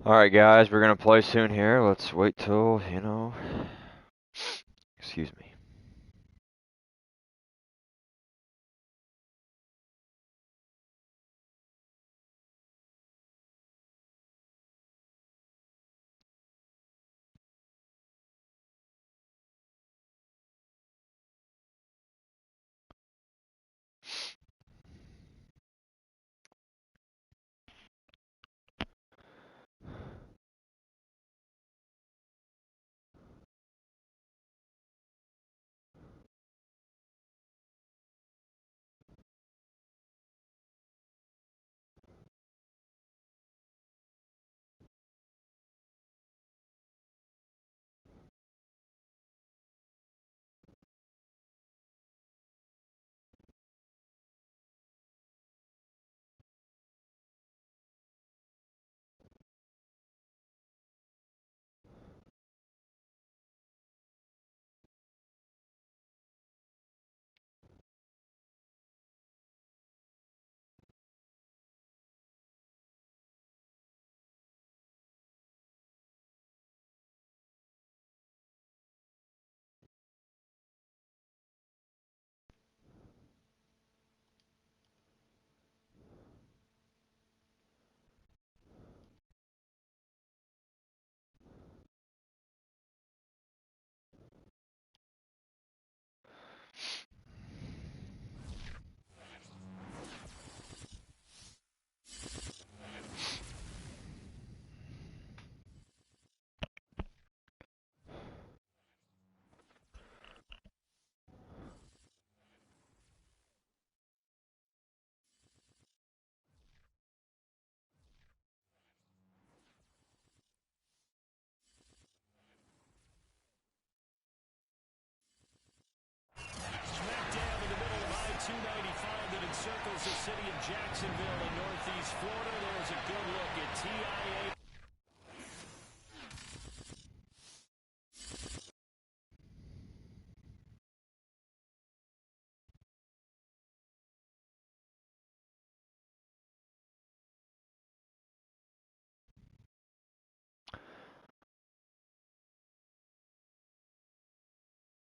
Alright guys, we're gonna play soon here. Let's wait till, excuse me.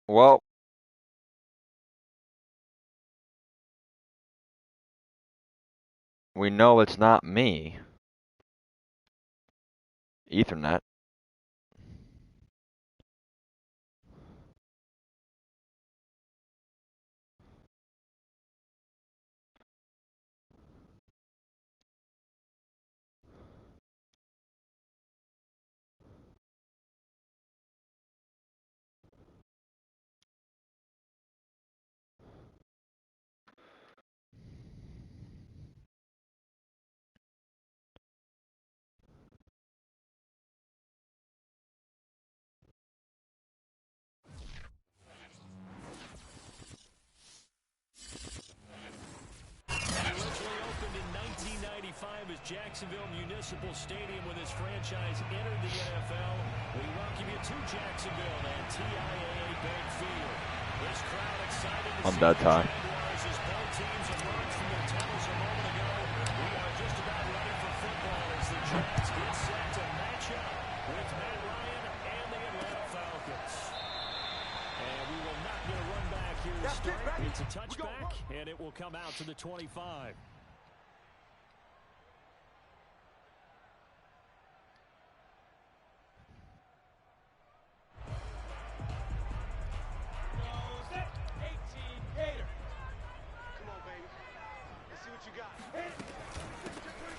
Well, we know it's not me. Ethernet. As Jacksonville Municipal Stadium when this franchise entered the NFL. We welcome you to Jacksonville and TIAA Bank Field. This crowd excited to see the Jaguars as both teams emerged from their tunnels a moment ago. We are just about ready for football as the Jags get set to match up with Matt Ryan and the Atlanta Falcons. And we will not get a run back here to start. It's a touchback, and it will come out to the 25.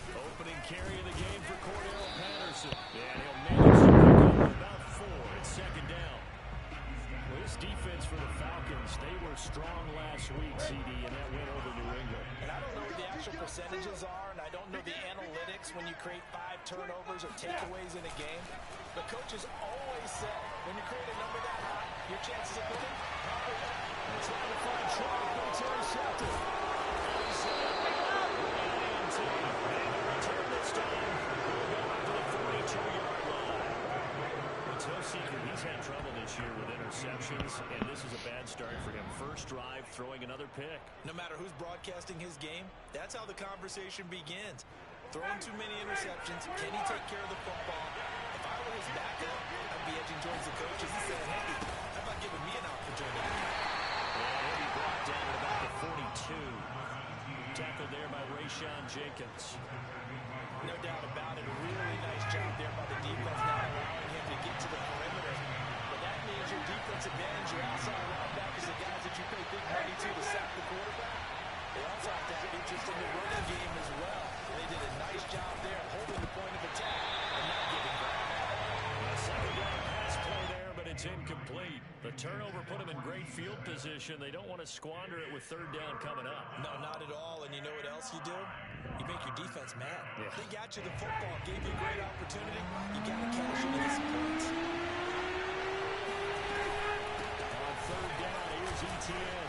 Opening carry of the game for Cordell Patterson. And he'll manage to pick up about 4. It's second down. Well, this defense for the Falcons, they were strong last week, CD, and that win over New England. And I don't know what the actual percentages are, and I don't know the analytics when you create 5 turnovers or takeaways in a game. The coaches always say, when you create a number that high, your chances of winning probably up. It's not a fine try, but it's intercepted. He's had trouble this year with interceptions, and this is a bad start for him. First drive, throwing another pick. No matter who's broadcasting his game, that's how the conversation begins. Throwing too many interceptions, can he take care of the football? If I were his backup, I'd be edging towards the coaches and saying, hey, how about giving me an opportunity? And he'll be brought down at about the 42. Tackled there by Rayshon Jenkins. No doubt about it. A really nice job there by the defense, not allowing him to get to the perimeter. But that means your defense advantage, your outside linebackers, the guys that you pay big money to sack the quarterback. They also have to have interest in the running game as well. They did a nice job there holding the point of attack and not giving back. A second down pass play there, but it's incomplete. The turnover put them in great field position. They don't want to squander it with third down coming up. No, not at all. And you know what else you do? You make your defense mad. Yeah. They got you the football, gave you a great opportunity. You got to cash into this points. On third down, here's ETN.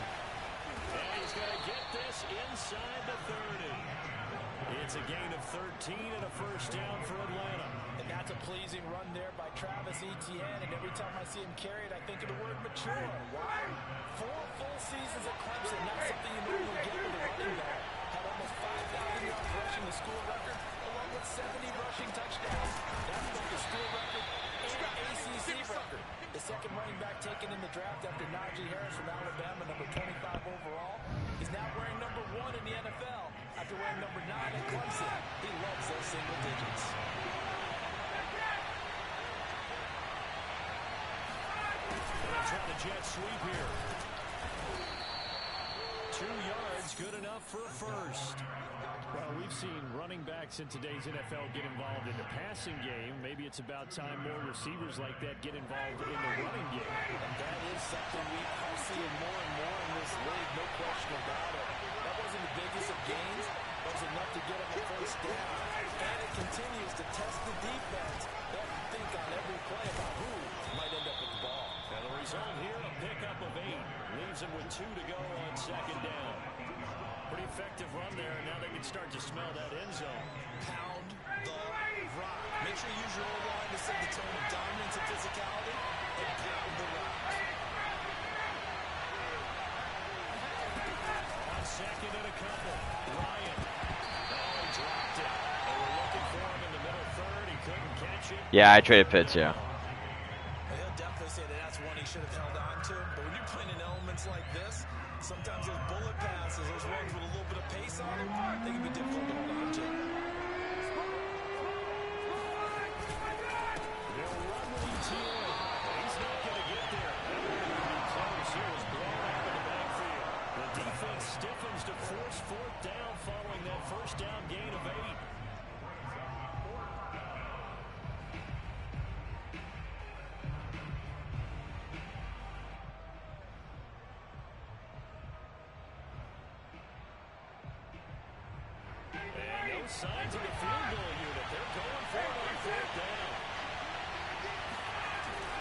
And he's going to get this inside the 30. It's a gain of 13 and a first down for Atlanta. And that's a pleasing run there by Travis Etienne. And every time I see him carry it, I think of the word mature. Why? 4 full seasons at Clemson, not something you normally get with a running back. Had almost 5,000 yards rushing, the school record, along with 70 rushing touchdowns. That's both the school record and ACC record. The second running back taken in the draft after Najee Harris from Alabama, number 25 overall, is now wearing number 1 in the NFL after wearing number 9 at Clemson. He loves those single digits. They'll try the jet sweep here. 2 yards, good enough for a first. Well, we've seen running backs in today's NFL get involved in the passing game. Maybe it's about time more receivers like that get involved in the running game. And that is something we are seeing more and more in this league, no question about it. That wasn't the biggest of gains, but it was enough to get them a first down. And it continues to test the defense. They have to think on every play about who might end up with the ball. And the result here, a pickup of 8. Leaves them with 2 to go on second down. Pretty effective run there, and now they can start to smell that end zone. Pound the rock. Make sure you use your O-line to set the tone of dominance and physicality, and pound the rock. On second and a couple, Ryan. Oh, he dropped it. They were looking for him in the middle third. He couldn't catch it. Yeah, I traded Pitts, yeah. He'll definitely say that that's one he should have held on to. But when you signs of the field goal unit. They're going for it on fourth down.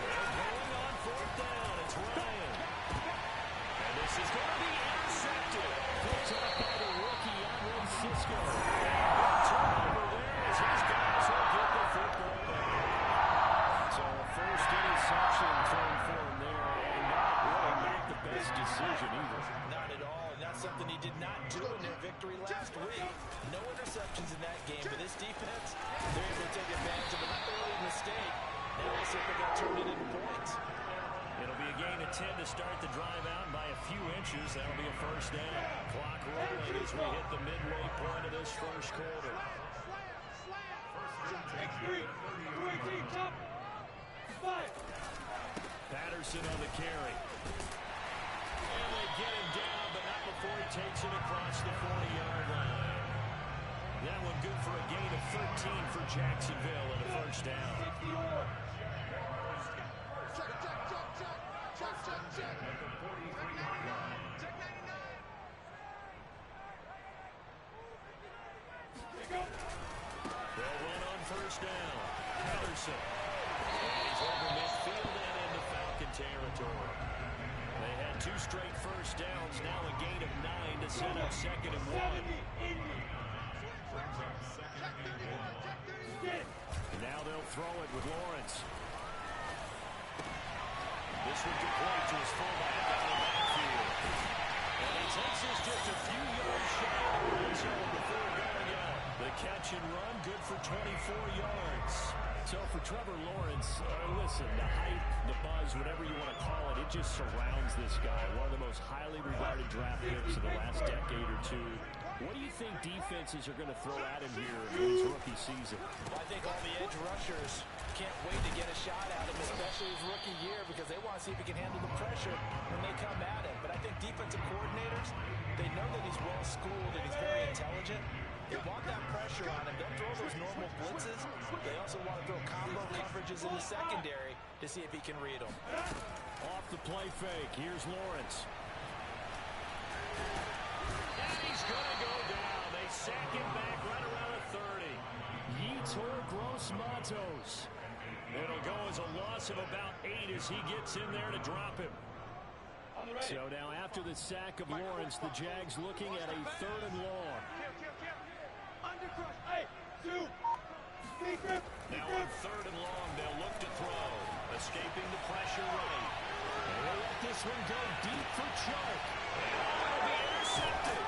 They're going on fourth down. It's Ryan. And this is going to be intercepted. Picked up by the rookie, Adrian Cisco. And turnover there as his guys will get the football back. So a first interception thrown for him there, and not the best decision either. Not at all, and that's something he did not do in their victory last week. No interceptions in that game, but this defense, they're able to take advantage of an early mistake. Now we'll see if they can turn it into points. It'll be a gain of 10 to start the drive out, and by a few inches, that'll be a first down. Clock rolling as we hit the midway point of this first quarter. Patterson on the carry. And they get him down, but not before he takes it across the 40-yard line. That one good for a gain of 13 for Jacksonville and a first down. They'll run on first down. Patterson. He's over midfield and into Falcon territory. They had 2 straight first downs, now a gain of 9 to set up 2nd and 1. Now they'll throw it with Lawrence. This one complete to his fullback out of the backfield. And he takes this just a few yards shy of the red zone before going out. The catch and run, good for 24 yards. So for Trevor Lawrence, listen, the hype, the buzz, whatever you want to call it, it just surrounds this guy. One of the most highly regarded draft picks of the last decade or two. What do you think defenses are going to throw at him here in his rookie season? Well, I think all the edge rushers can't wait to get a shot at him, especially his rookie year, because they want to see if he can handle the pressure when they come at him. But I think defensive coordinators, they know that he's well-schooled and he's very intelligent. They want that pressure on him. They'll throw those normal blitzes. They also want to throw combo coverages in the secondary to see if he can read them. Off the play fake, here's Lawrence. And he's going to go down. They sack him back right around the 30. Yetur Gross-Matos. It'll go as a loss of about 8 as he gets in there to drop him. So now after the sack of Lawrence, the Jags looking at a 3rd and long. Now on 3rd and long, they'll look to throw. Escaping the pressure right. And they'll let this one go deep for Chark. And it'll be intercepted.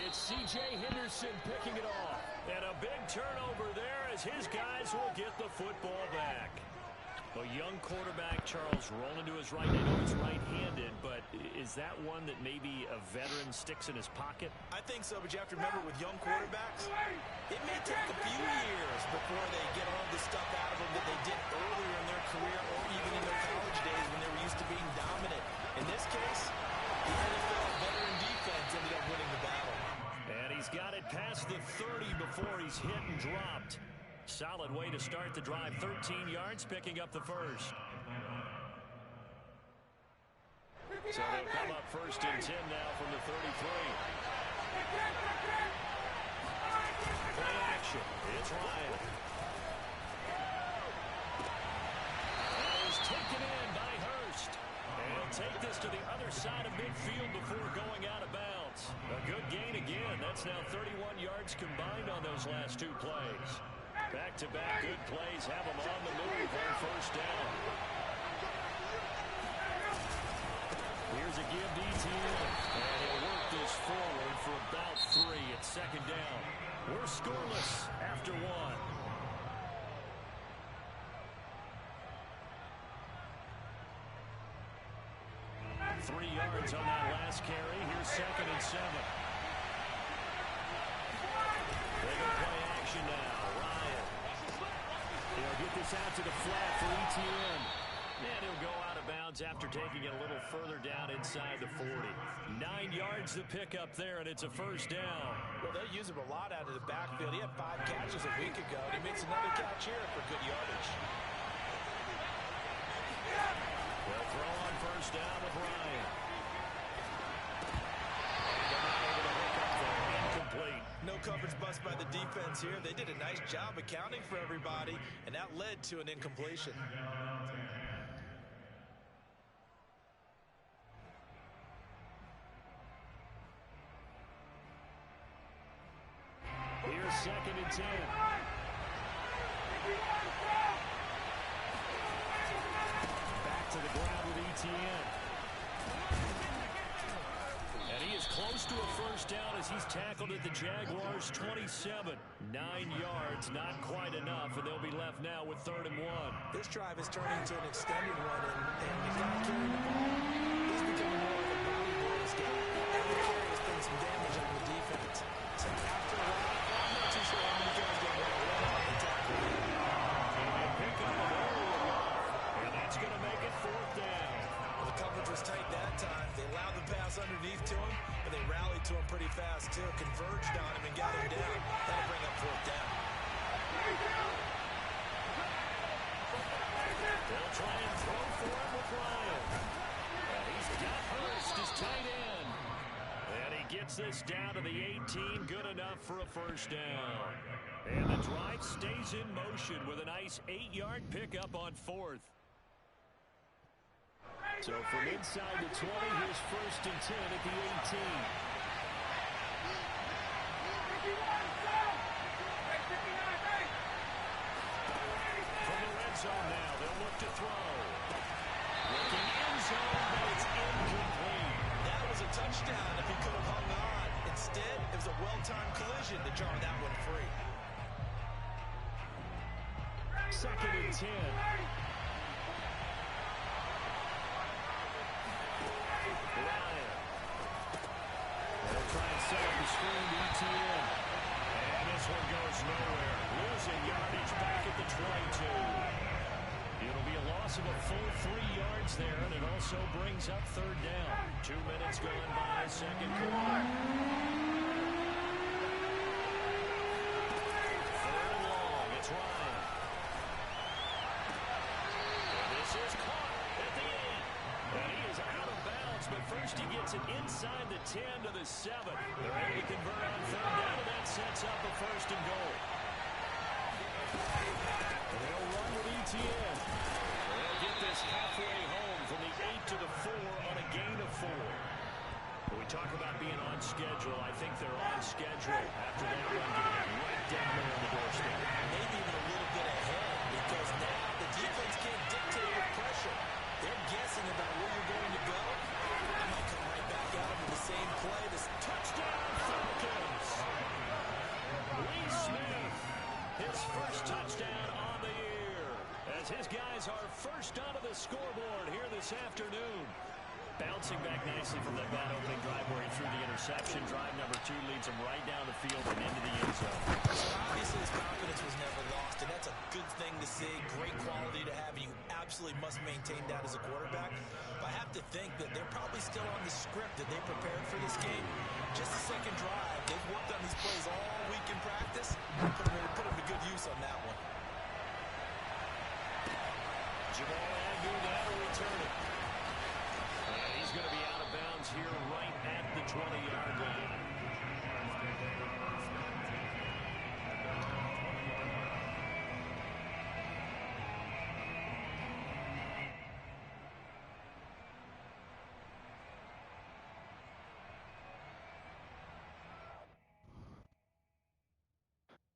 It's C.J. Henderson picking it off. And a big turnover there as his guys will get the football back. A young quarterback, Charles, rolling to his right. I know he's right-handed, but is that one that maybe a veteran sticks in his pocket? I think so, but you have to remember with young quarterbacks, it may take a few years before they get all the stuff out of them that they did earlier in their career or even in their college days when they were used to being dominant. In this case, the NFL veteran defense ended up winning the battle. And he's got it past the 30 before he's hit and dropped. Solid way to start the drive. 13 yards, picking up the first. So they'll come up 1st and 10 now from the 33. Play action. It's Ryan. And he's taken in by Hurst. And he'll take this to the other side of midfield before going out of bounds. A good gain again. That's now 31 yards combined on those last 2 plays. Back-to-back good plays have them on the move on 1st down. Here's a give to ATL. And he'll work this forward for about 3 at 2nd down. We're scoreless after 1. 3 yards on that last carry. Here's 2nd and 7. They go play action now. Ryan. He'll get this out to the flat for ETN. And he'll go out of bounds after taking it a little further down inside the 40. 9 yards to pick up there, and it's a 1st down. Well, they use him a lot out of the backfield. He had 5 catches a week ago, and he makes another catch here for good yardage. They'll throw on 1st down with Ryan. And they're not able to hook up there. Incomplete. No coverage bust by the defense here. They did a nice job accounting for everybody, and that led to an incompletion. Here's 2nd and 10. Back to the ground with ETN. And he is close to a first down as he's tackled at the Jaguars' 27. 9 yards, not quite enough, and they'll be left now with 3rd and 1. This drive is turning into an extended one, and the guy carrying the ball, he's becoming more of a body boys guy. Every carry has been some damage on the defense. So after a while, I'm not too sure how many guys get run out of the tackle. And they pick up an early yard, and that's going to make it 4th down. The coverage was tight that time. They allowed the pass underneath to him, but they rallied to him pretty fast, too. Converged on him and got him down. That'll bring up 4th down. They'll try and throw for him with Ryan. And he's got Hurst, his tight end. And he gets this down to the 18, good enough for a first down. And the drive stays in motion with a nice 8-yard pickup on 4th. So from inside the 20, here's 1st and 10 at the 18. From the red zone now, they'll look to throw. Looking end zone, but it's incomplete. That was a touchdown if he could have hung on. Instead, it was a well-timed collision to jar that one free. 2nd and 10. Ryan. They'll try and set up the screen to ETN. And this one goes nowhere. Losing yardage back at the 22. It'll be a loss of a full 3 yards there, and it also brings up 3rd down. 2 minutes going by, 2nd quarter. 3rd and long, it's Ryan. And this is caught at the 8. And he is out of bounds, but first he gets it inside the 10 to the 7. They're able to convert on 3rd down, and that sets up a 1st and goal. And they'll run with ETN. They'll get this halfway home from the 8 to the 4 on a gain of 4. When we talk about being on schedule, I think they're on schedule after that run getting right down there on the doorstep. Maybe even a little bit ahead, because now the defense can't dictate with pressure. They're guessing about where you're going to go. I might come right back at them with the same play. This Touchdown, Falcons! Lee Smith, his first touchdown on the year, as his guys are first onto the scoreboard here this afternoon. Bouncing back nicely from that bad opening drive where he threw the interception. Drive number 2 leads him right down the field and into the end zone. obviously his confidence was never lost, and that's a good thing to see. Great quality to have. You absolutely must maintain that as a quarterback. But I have to think that they're probably still on the script that they prepared for this game. Just the second drive. They've worked on these plays all week in practice. Put them to good use on that one. Jamal Agnew now to return it. And he's going to be out of bounds here right at the 20-yard line.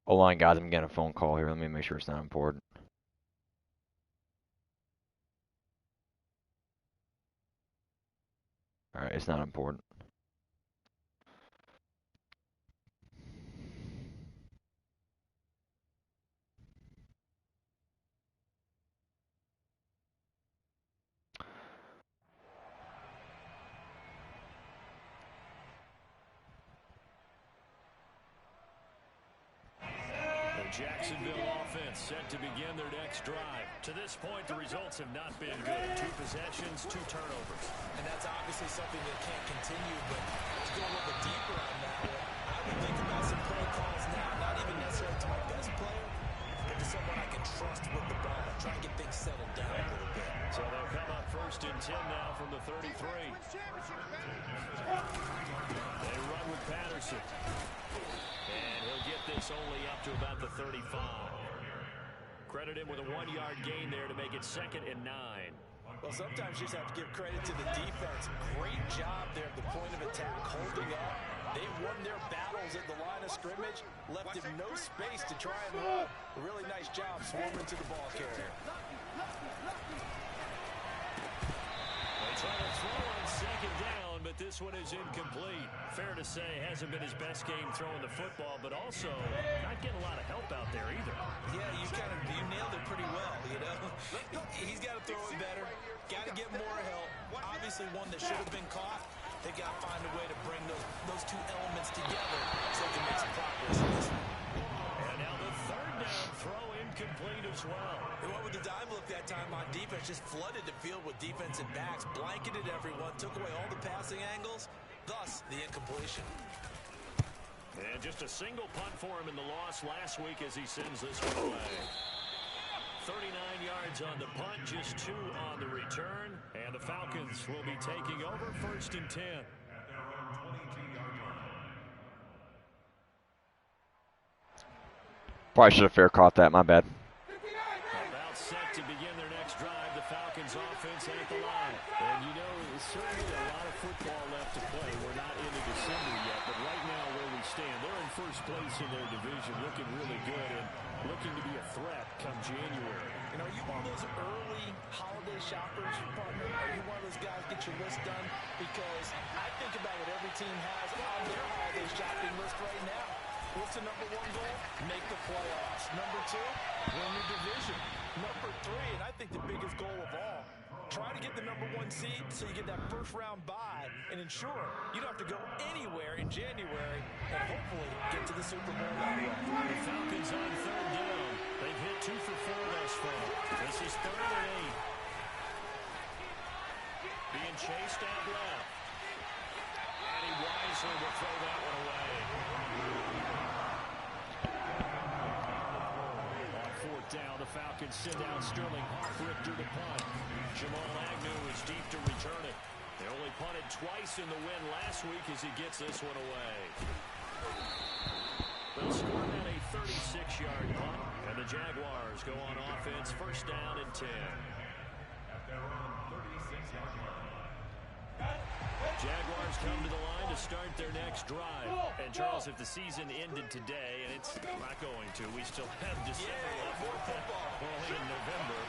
Hold on, guys. I'm getting a phone call here. Let me make sure it's not important. Alright, it's not important. Jacksonville offense set to begin their next drive. To this point, the results have not been good. 2 possessions, 2 turnovers. And that's obviously something that can't continue, but to go a little bit deeper on that one, I would think about some play calls now, not even necessarily to my best player, but to someone I can trust with the ball, try and get things settled down a little bit. So they'll come up 1st First and 10 now from the 33. They run with Patterson. And he'll get this only up to about the 35. Credit him with a 1-yard gain there to make it 2nd and 9. Well, sometimes you just have to give credit to the defense. Great job there at the point of attack, holding up. They won their battles at the line of scrimmage, left him no space to try and run. A really nice job swarming to the ball carrier. They try to throw on 2nd down, but this one is incomplete. Fair to say, hasn't been his best game throwing the football, but also not getting a lot of help out there either. Yeah, you nailed it pretty well, you know. He's got to throw it better, got to get more help. Obviously one that should have been caught. They got to find a way to bring those two elements together so they can make some progress in this one. And now the 3rd down throw incomplete as well. They went with the dive look that time on defense, just flooded the field with defensive backs, blanketed everyone, took away all the passing angles, thus the incompletion. And just a single punt for him in the loss last week as he sends this one away. 39 yards on the punt, just 2 on the return, and the Falcons will be taking over 1st and 10. Probably should have fair caught that. My bad. About set to begin their next drive, the Falcons offense at the line. And you know, there's certainly a lot of football left to play. We're not into December yet, but right now where we stand, they're in first place in their division, looking really good and looking to be a threat come January. And are you one of those early holiday shoppers, partner? Are you one of those guys get your list done? Because I think about what every team has on their holiday shopping list right now. What's the number 1 goal? Make the playoffs. Number 2, win your division. Number 3, and I think the biggest goal of all, try to get the number 1 seed so you get that first round bye and ensure you don't have to go anywhere in January and hopefully get to the Super Bowl that way. The Falcons on 3rd down. They've hit 2 for 4 thus far. This is 3rd and 8. Being chased out left. And he wisely will throw that one away. On 4th down, the Falcons send out Sterling Hartrichter to punt. Jamal Agnew is deep to return it. They only punted twice in the win last week as he gets this one away. They'll score at a 36-yard punt, and the Jaguars go on offense 1st down and 10. Jaguars come to the line to start their next drive. And Charles, if the season ended today, and it's not going to, we still have December left. Well, in November,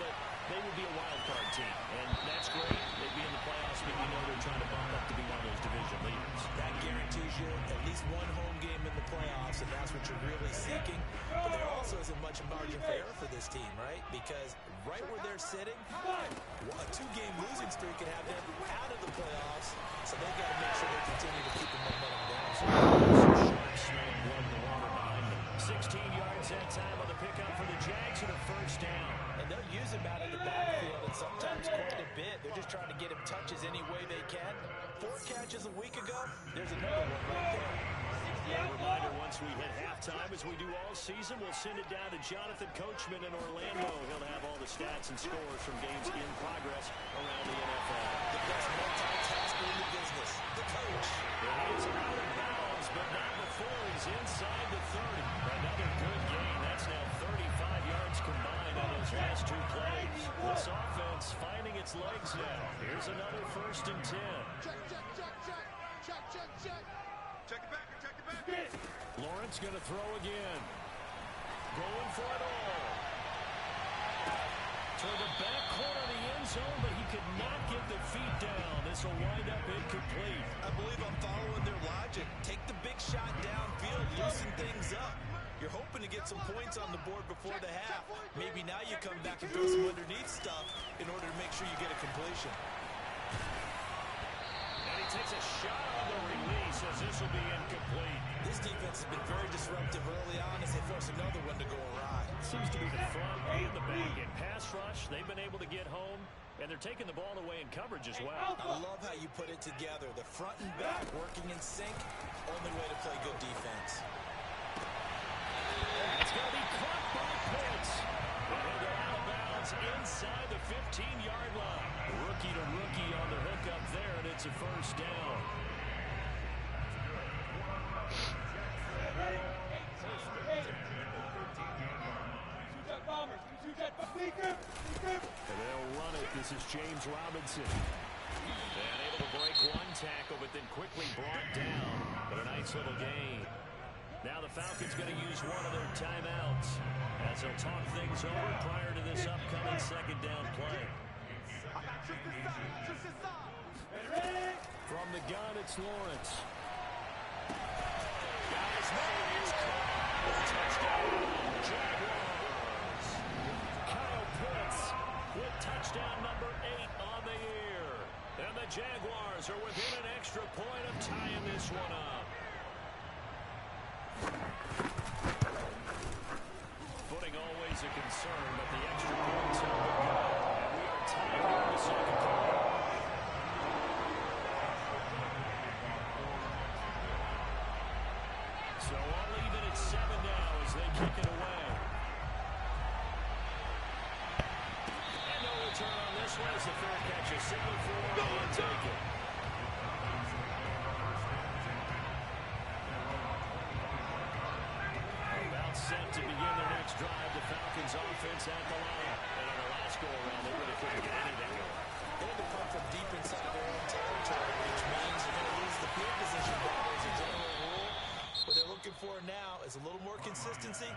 but they would be a wild card team, and that's great. They'd be in the playoffs, but you know they're trying to bump up to be one of those division leaders. That guarantees you at least 1 home game in the playoffs, and that's what you're really seeking. But there also isn't much margin for error for this team, right? Because right where they're sitting, a 2-game losing streak could have them out of the playoffs, so they've got to make sure they continue to keep the momentum down. Sharp snake blood in the water behind them. 16 yards that time on the pickup for the Jags and a 1st down. And they'll use him out of the backfield, and sometimes quite a bit. They're just trying to get him touches any way they can. 4 catches a week ago, there's another one right there. A reminder, once we hit halftime, as we do all season, we'll send it down to Jonathan Coachman in Orlando. He'll have all the stats and scores from games in progress around the NFL. The best multitasker in the business, the coach. He's out of bounds, but not before he's inside the 30. Another good gain. That's now 35 yards combined on those last 2 plays. This offense finding its legs now. Here's another 1st and 10. Check it back. Lawrence going to throw again. Going for it all. Toward the back corner of the end zone, but he could not get the feet down. This will wind up incomplete. I believe I'm following their logic. Take the big shot downfield, loosen things up. You're hoping to get some points on the board before the half. Maybe now you come back and throw some underneath stuff in order to make sure you get a completion. And he takes a shot on the release as this will be incomplete. This defense has been very disruptive early on as they force another one to go awry. Seems to be the front and the back. In pass rush, they've been able to get home, and they're taking the ball away in coverage as well. I love how you put it together. The front and back working in sync. Only way to play good defense. It's going to be caught by Pitts. And he'll go out of bounds inside the 15-yard line. rookie to rookie on the hookup there, and it's a first down. And they'll run it. This is James Robinson. And able to break one tackle, but then quickly brought down. But a nice little gain. Now the Falcons going to use one of their timeouts as they'll talk things over prior to this upcoming second down play. From the gun, it's Lawrence. Got his name. Touchdown, Jaguars. Kyle Pitts with touchdown number 8 on the year. And the Jaguars are within an extra point of tying this one up. Footing always a concern, but the extra points help it go. And we are tied here in the second quarter. So all even at 7 now as they kick it away. And no return on this one as the fair catch is signaled for. And take it. About set to begin their next drive. The Falcons offense at the line. And on the last go-around, they really couldn't get anything going. They had to come from deep inside their own territory, which means they're going to lose the field position battle as a general rule. What they're looking for now is a little more consistency,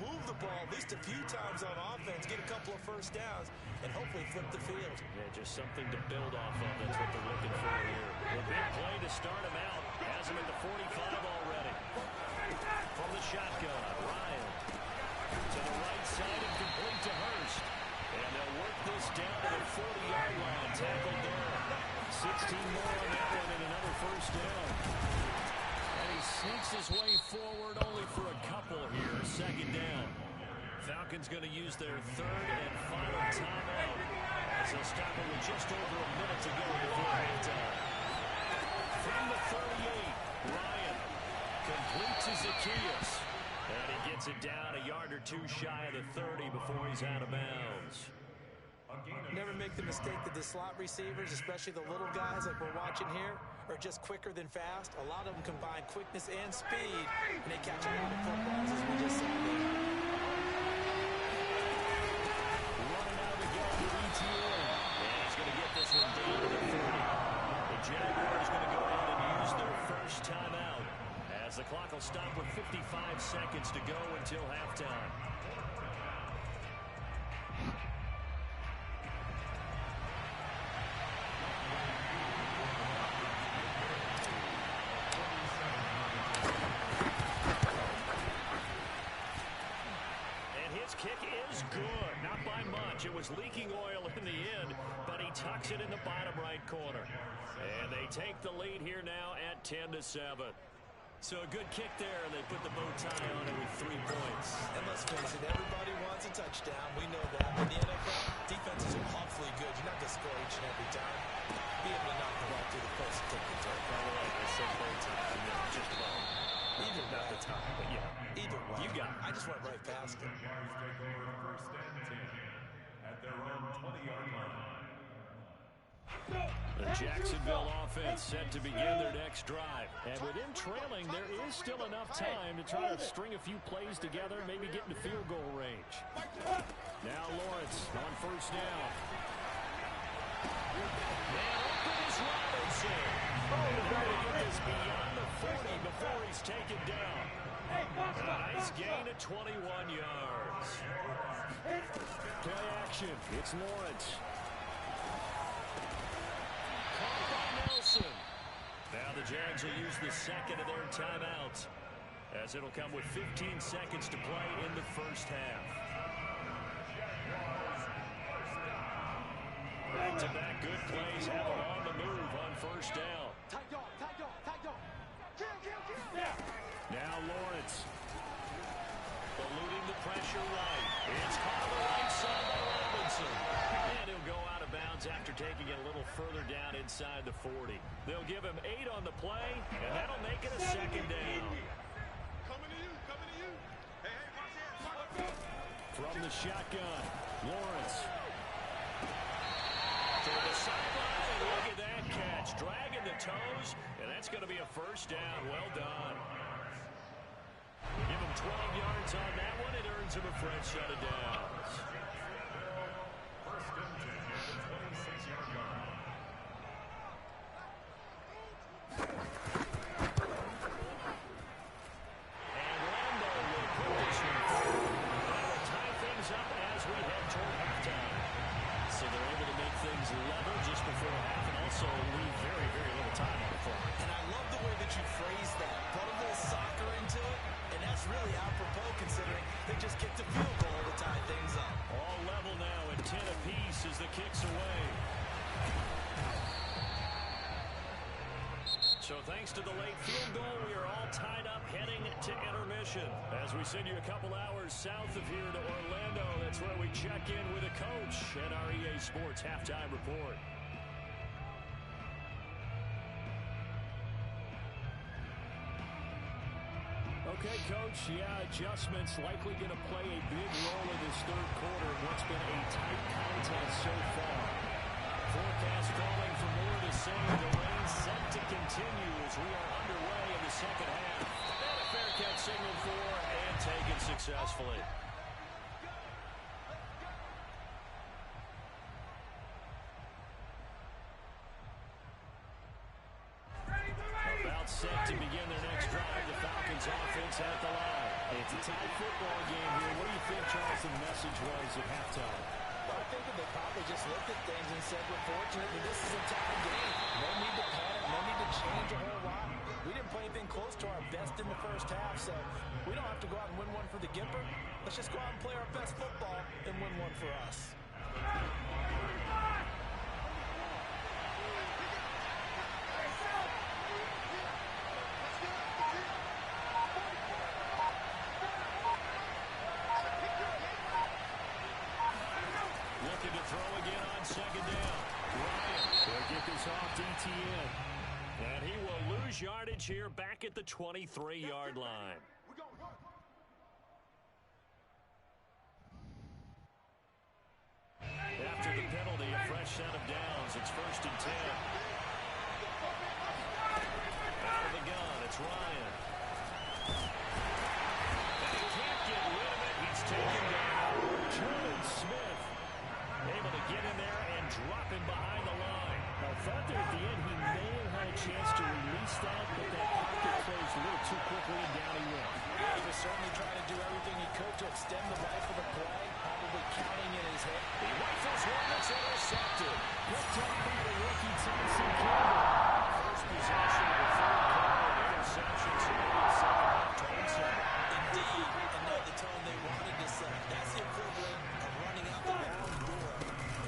move the ball at least a few times on offense, get a couple of first downs, and hopefully flip the field. Yeah, just something to build off of. That's what they're looking for here. A big play to start him out. Has him at the 45 already. From the shotgun, Ryan to the right side and complete to Hurst. And they'll work this down to the 40-yard line. Tackled there. 16 more on that one and another first down. And he sneaks his way forward only for a couple here. Second down. Falcons going to use their third and final timeout as they'll stop it with just over a minute to go before halftime. From the 38, Ryan complete to Zacchaeus. And he gets it down a yard or two shy of the 30 before he's out of bounds. Never make the mistake that the slot receivers, especially the little guys like we're watching here, are just quicker than fast. A lot of them combine quickness and speed, and they catch a lot of footballs as we just saw there. Running out of the gun to ATL. And he's going to get this one down to the 30. The Jaguars going to go ahead and use their first timeout as the clock will stop with 55 seconds to go until halftime. Kick is good, not by much. It was leaking oil in the end, but he tucks it in the bottom right corner. And they take the lead here now at 10-7. So a good kick there, and they put the bow tie on it with 3 points. And let's face it, everybody wants a touchdown. We know that. In the NFL, defenses are awfully good. You're not going to score each and every time. Be able to knock the ball through the post and take the turn. By the way, I said bow tie, and then just about. Either not the time, but yeah. Either way. You got it. I just went right past it. The Jacksonville offense set to begin their next drive. And within trailing, there is still enough time to try to string a few plays together, maybe get into field goal range. Now Lawrence on first down. Man open is Robinson. They're going to get this beyond the 40 before he's taken down. A nice gain of 21 yards. Play action. It's Lawrence. Caught by Nelson. Now the Jags will use the second of their timeouts as it'll come with 15 seconds to play in the first half. Back-to-back good plays have them on the move on first down. Now Lawrence. Eluding the pressure right. It's caught on the right side by Robinson. And he'll go out of bounds after taking it a little further down inside the 40. They'll give him 8 on the play, and that'll make it a second down. Coming to you, coming to you. Hey, watch here. From the shotgun, Lawrence. toward the sideline, and look at that catch. Dragging the toes, and that's going to be a first down. Well done. Give him 12 yards on that one. It earns him a fresh set of downs. First and 10 at the 26-yard line. And Lambo will put this one through. That will tie things up as we head toward halftime. So they're able to make things level just before half and also leave very, very little time on the clock. And I love the way that you phrase that. Put a little soccer into it, and that's really apropos considering they just kicked a field goal to tie things up. All level now at 10 apiece as the kick's away. So thanks to the late field goal, we are all tied up heading to intermission. As we send you a couple hours south of here to Orlando, that's where we check in with a coach at our EA Sports Halftime Report. Okay, Coach, yeah, adjustments likely going to play a big role in this third quarter in what's been a tight contest so far. Forecast calling for more of the same. The rain set to continue as we are underway in the second half. And a fair catch signaled for and taken successfully. About set to begin their next drive. The Falcons offense at the line. It's a tight football game here. What do you think, Charles, the message was at halftime? Well, I think that they probably just looked at things and said, we're fortunate that this is a tie game. No need to panic, no need to change a whole lot. We didn't play anything close to our best in the first half, so we don't have to go out and win one for the Gipper. Let's just go out and play our best football and win one for us. Looking to throw again on second down. Ryan will get this off DTN. And he will lose yardage here back at the 23-yard line. After the penalty, a fresh set of downs. It's first and 10. Out of the gun, it's Ryan. And he can't get rid of it. He's taken down. Jordan Smith able to get in there and drop him behind the line. I thought there at the end he may have had a chance to release that, but that pocket closed a little too quickly and down he went. Yeah, he was certainly trying to do everything he could to extend the life of the play, probably counting in his head. He rifles one that's intercepted. Picked up by the rookie Tyson Campbell. First possession of the third quarter of interceptions here in the second half. 27. Indeed, and not the tone they wanted to set. That's the equivalent of running out the back door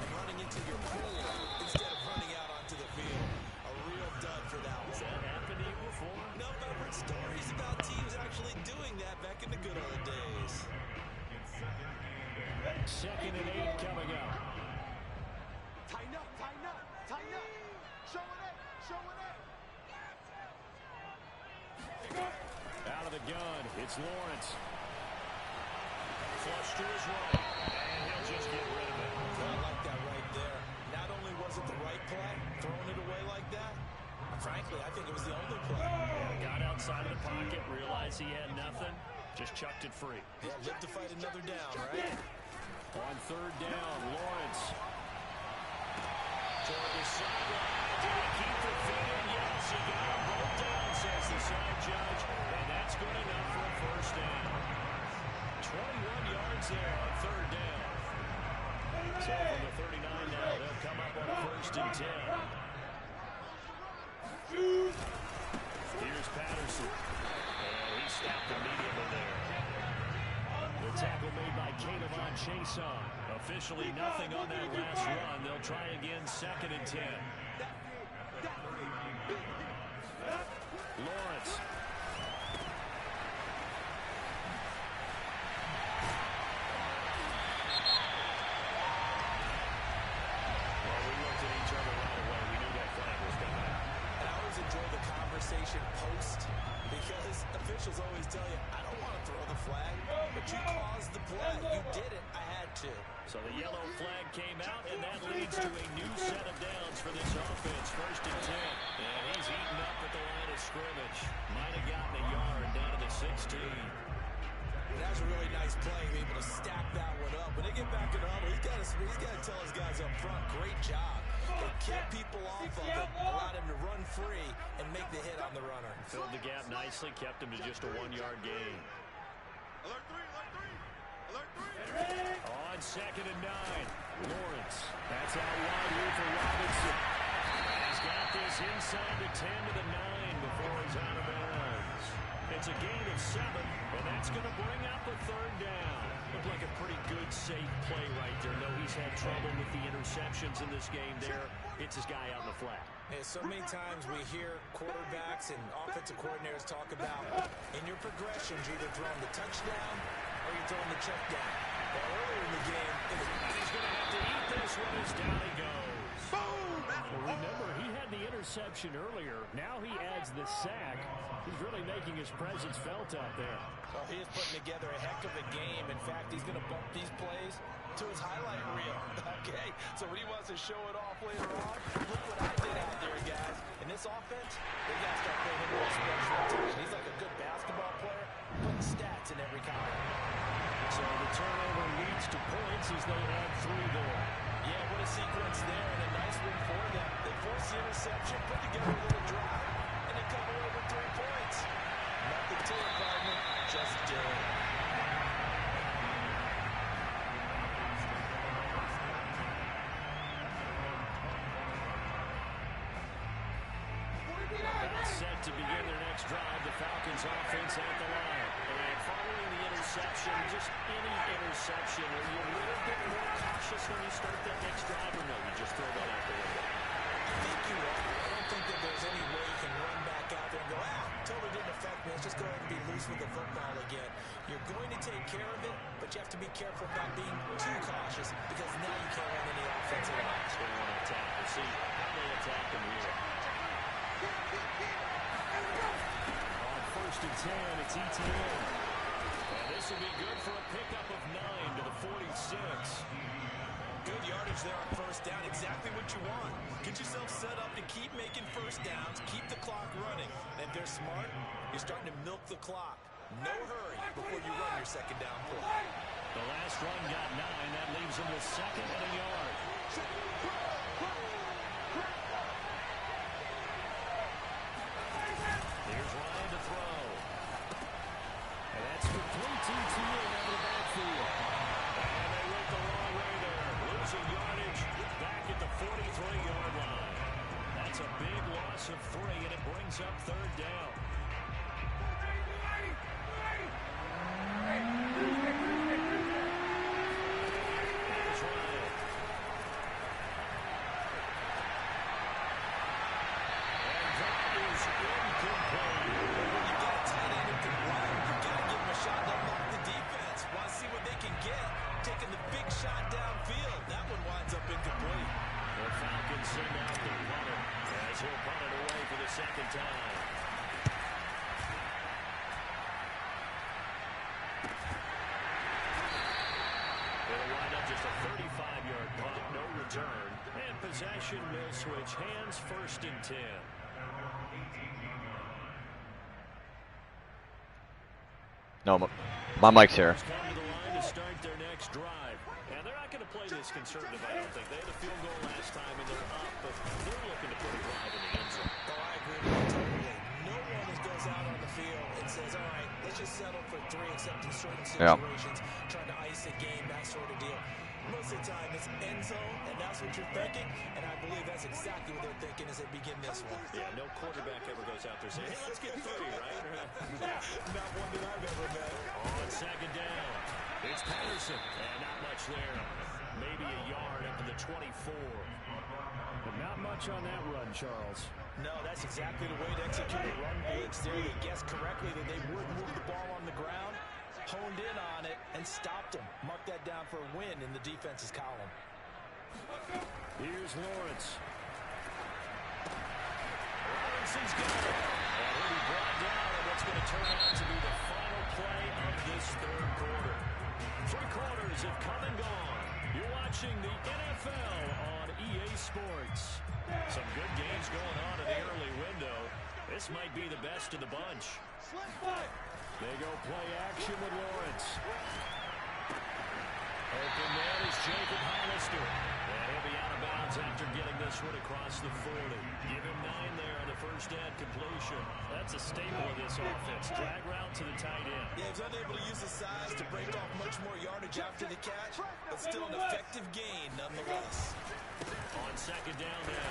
and running into your pool instead of running out onto the field. A real dud for that one. Has that happened to you before? No, but I've heard stories about teams actually doing that back in the good old days. Second and 8 coming up. Tighten up, tighten up, tighten up. Show it up, show it up. Out of the gun, it's Lawrence. Flush to his right, and he'll just get rid of it. I like that right there. Not only was it the right play, throwing it away like that, frankly, I think it was the only play. Got outside of the pocket, realized he had nothing, just chucked it free. Yeah, live to fight another down, right? On third down, Lawrence. Toward the sideline. Did he keep the feet in? Yes, he got them both down, says the side judge. And that's good enough for a first down. 21 yards there on third down. So from the 39 now, they'll come up on a first and 10. Here's Patterson. And he stopped immediately there. The tackle made by Kayvon Chason. Officially nothing on that last run. They'll try again, second and 10. Lawrence. Well, we looked at each other right away. We knew that flag was coming out. And I always enjoy the conversation post because officials always tell you, I don't want to throw the flag, but you caused the play. You did it. I had to. So the yellow flag came out, and that leads leads to a new set of downs for this offense. 1st and 10. And he's eaten up at the line of scrimmage. Might have gotten a yard down to the 16. That was a really nice play, able to stack that one up. When they get back in the huddle, he's got to tell his guys up front, great job. They kept people off of it, allowed him to run free and make the hit on the runner. Filled the gap nicely, kept him to just a 1-yard gain. Alert 3, alert 3, alert 3. On 2nd and 9, Lawrence. That's out wide here for Robinson. He's got this inside the 10 to the 9 before he's out of bounds. It's a gain of 7, and that's going to bring up a 3rd down. Looked like a pretty good, safe play right there. No, he's had trouble with the interceptions in this game there. It's his guy out in the flat. Yeah, so many times we hear quarterbacks and offensive coordinators talk about in your progressions, you're either throwing the touchdown or you're throwing the check down. But earlier in the game, He's going to have to eat this one as down he goes. Well, remember, he had the interception earlier. Now he adds the sack. He's really making his presence felt out there. well, he is putting together a heck of a game. In fact, he's going to bump these plays to his highlight reel. Okay, so when he wants to show it off later on, look what I did out there, guys. In this offense, they got to start playing him more special attention. He's like a good basketball player, putting stats in every column. So the turnover leads to points as they add 3 there. Yeah, what a sequence there, and a nice win for them. They force the interception, put together a little drive, and they come away with 3 points. Nothing to it, partner. Just do it. Set to begin their next drive, the Falcons offense at the line. And following the interception, just any interception, are you a little bit more cautious when you start that next drive, or no, you just throw that out the window? I think you are. I don't think that there's any way you can run back out there and go, totally didn't affect me. Let's just go ahead and be loose with the football again. You're going to take care of it, but you have to be careful about being too cautious because now you can't run any offensive lines. They want to attack. We'll see how they attack them here. On 1st and 10, it's ATL. And this will be good for a pickup of 9 to the 46. Good yardage there on 1st down. Exactly what you want. Get yourself set up to keep making 1st downs, keep the clock running. And if they're smart, you're starting to milk the clock. No hurry before you run your 2nd down play. The last run got 9. That leaves him with 2nd and a yard. Here's Ryan to throw. And that's complete to ATL out of the backfield. And they went the wrong way there. Losing yardage back at the 43-yard line. That's a big loss of 3, and it brings up 3rd down. Here's Ryan. And that is incomplete. When you got a tight end who can run, you got to give him a shot to unlock the defense. Want to see what they can get. Taking the big shot downfield. That one winds up incomplete. The Falcons send out the punter as he'll punt it away for the 2nd time. It'll wind up just a 35-yard punt, no return. And possession will switch hands, 1st and 10. No, my mic's here. Come to the line to start their next drive. And they're not going to play this conservative, I don't think. They had a field goal last time, and they're up, but they're looking to put a drive in the end zone. Oh, I agree with you totally. No one just goes out on the field and says, all right, let's just settle for 3 except in certain situations, trying to ice a game, that sort of deal. Most of the time, it's end zone, and that's what you're thinking, and I believe that's exactly what they're thinking as they begin this one. Yeah, no quarterback ever goes out there saying, hey, let's get 30, right? Not one that I've ever met. On 2nd down, it's Patterson, and not much there. Maybe a yard up to the 24. But not much on that run, Charles. No, that's exactly the way to execute a run blitz there. They guessed correctly that they would move the ball on the ground, honed in on it, and stopped them. Mark that down for a win in the defense's column. Here's Lawrence. Robinson's got it. And he'll be brought down on what's going to turn out to be the final play of this 3rd quarter. 3 quarters have come and gone. You're watching watching the NFL on EA Sports. Some good games going on in the early window. This might be the best of the bunch. They go play action with Lawrence. Open man is Jacob Hollister. And he'll be out of bounds after getting this one across the 40. Give him 9 there on the first down completion. That's a staple of this offense. Drag route to the tight end. Yeah, he's unable to use his size to break off much more yardage after the catch, but still an effective gain nonetheless. On second down now,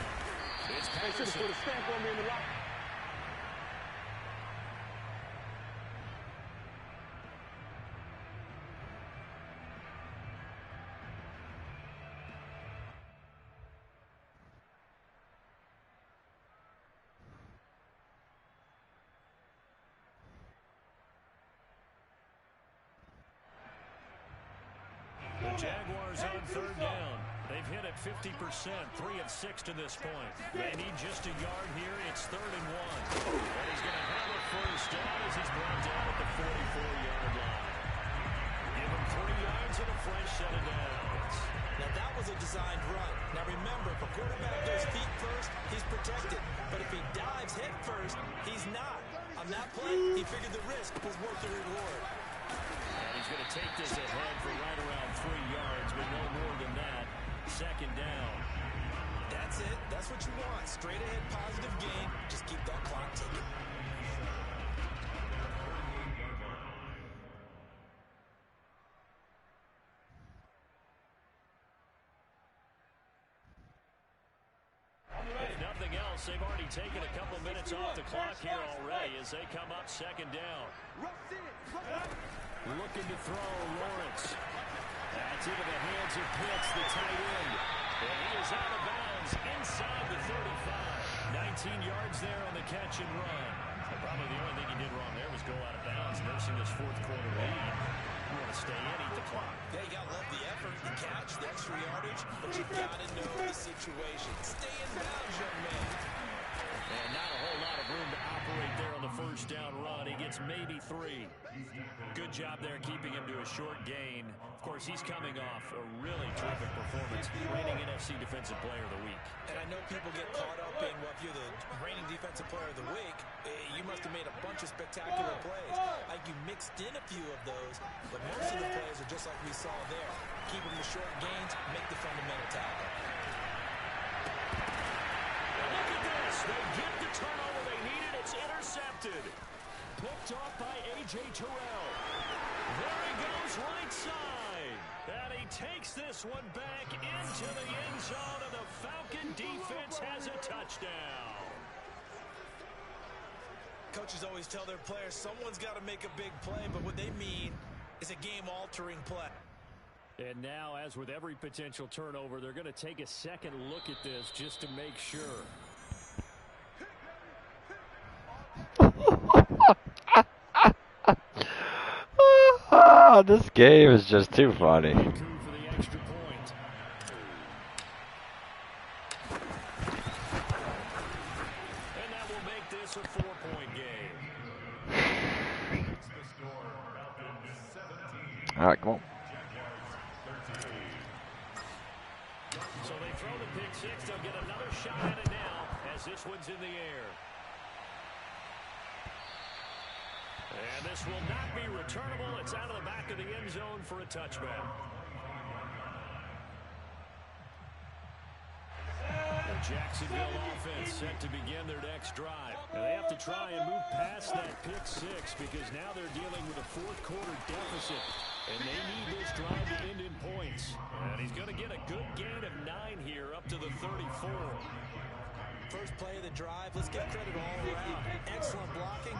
it's Patterson. Put a stamp on me in the lock. The Jaguars on third down. They've hit it 50%, 3 of 6 to this point. They need just a yard here. It's 3rd and 1. And he's going to have a first down as he's brought down at the 44-yard line. Give him 3 yards and a fresh set of downs. Now that was a designed run. Now remember, if a quarterback goes feet first, he's protected. But if he dives head first, he's not. On that play, he figured the risk was worth the reward. And he's going to take this ahead for right around 3 yards, but no more than that. Second down. That's it. That's what you want. Straight ahead positive gain. Just keep that clock ticking. If nothing else, they've already taken a couple minutes off the clock here already as they come up second down. Looking to throw, Lawrence. That's into the hands of Pitts, the tight end. And he is out of bounds inside the 35. 19 yards there on the catch and run. And probably the only thing he did wrong there was go out of bounds, nursing this 4th quarter lead. You want to stay in, eat the clock. Yeah, you got to love the effort, the catch, the extra yardage, but you got to know the situation. Stay in bounds, young man. And not a whole lot of room to operate there on the first down run. He gets maybe 3. Good job there keeping him to a short gain. Of course, he's coming off a really terrific performance, reigning NFC Defensive Player of the Week. And I know people get caught up in, well, if you're the reigning Defensive Player of the Week, you must have made a bunch of spectacular plays. Like you mixed in a few of those, but most of the plays are just like we saw there. Keep them to short gains, make the fundamental tackle. Look at this. They get the turnover they needed. It's intercepted. Picked off by A.J. Terrell. There he goes right side. And he takes this one back into the end zone, and the Falcon defense has a touchdown. Coaches always tell their players someone's got to make a big play, but what they mean is a game-altering play. And now, as with every potential turnover, they're going to take a second look at this just to make sure. This game is just too funny. For the extra point. And that will make this a 4-point game. All right, come on. So they throw the pick 6. They'll get another shot at it now as this one's in the air. And this will not be returnable. It's out of the back of the end zone for a touchback. The Jacksonville offense set to begin their next drive. And they have to try and move past that pick 6 because now they're dealing with a 4th quarter deficit. And they need this drive to end in points. And he's going to get a good gain of 9 here up to the 34. First play of the drive, let's give credit all around. Excellent blocking,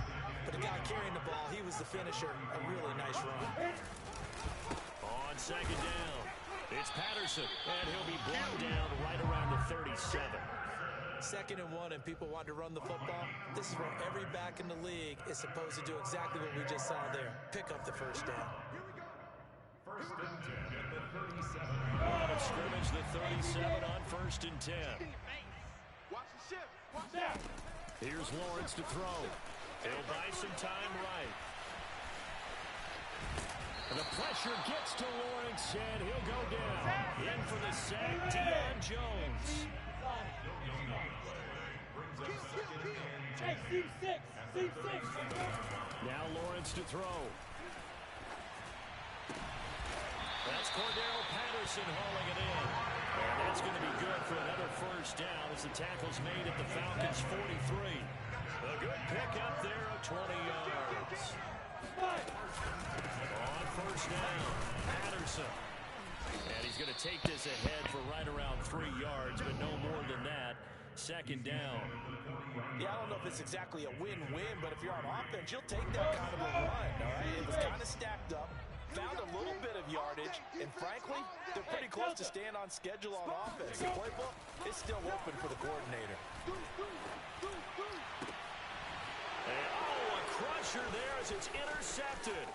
but the guy carrying the ball, he was the finisher. A really nice run. On second down, it's Patterson, and he'll be blown down right around the 37. 2nd and 1, and people want to run the football. This is where every back in the league is supposed to do exactly what we just saw there. Pick up the first down. First and 10 at the 37. Line of scrimmage, the 37 on 1st and 10. Watch the shift. Watch out. Here's Lawrence to throw. He'll buy some time right. And the pressure gets to Lawrence, and he'll go down. In for the sack, Deion Jones. Now Lawrence to throw. That's Cordero Patterson hauling it in. And that's going to be good for another first down as the tackle's made at the Falcons' 43. A good pickup there of 20 yards. On first down, Patterson. And he's going to take this ahead for right around 3 yards, but no more than that. Second down. Yeah, I don't know if it's exactly a win-win, but if you're on offense, you'll take that kind of a run, all right? It was kind of stacked up, found a little bit of yardage, and frankly, they're pretty close to staying on schedule on offense. The playbook is still open for the coordinator. And, a crusher there as it's intercepted.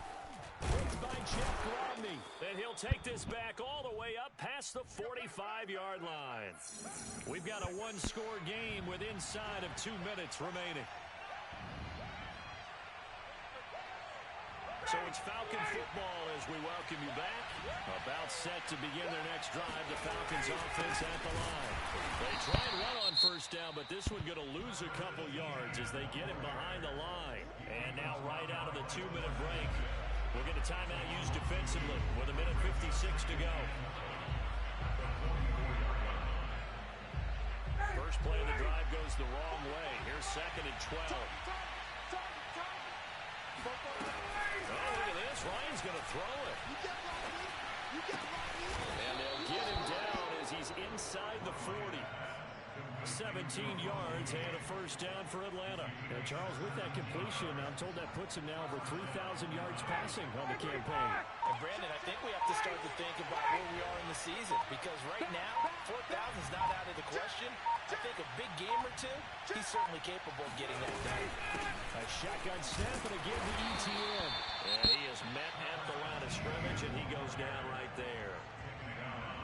Picked by Jeff Gladney. And he'll take this back all the way up past the 45-yard line. We've got a one-score game with inside of 2 minutes remaining. So it's Falcon football as we welcome you back. About set to begin their next drive. The Falcons offense at the line. They try and run on first down, but this one going to lose a couple yards as they get him behind the line. And now right out of the 2-minute break, we'll get a timeout used defensively with 1:56 to go. First play of the drive goes the wrong way. Here's 2nd and 12. Oh, look at this. Ryan's going to throw it. And they'll get him down as he's inside the 40. 17 yards and a first down for Atlanta. Yeah, Charles, with that completion, I'm told that puts him now over 3,000 yards passing on the campaign. And Brandon, I think we have to start to think about where we are in the season, because right now, 4,000 is not out of the question. I think a big game or two, he's certainly capable of getting that done. A shotgun snap and again the ETN. And he is met at the line of scrimmage, and he goes down right there.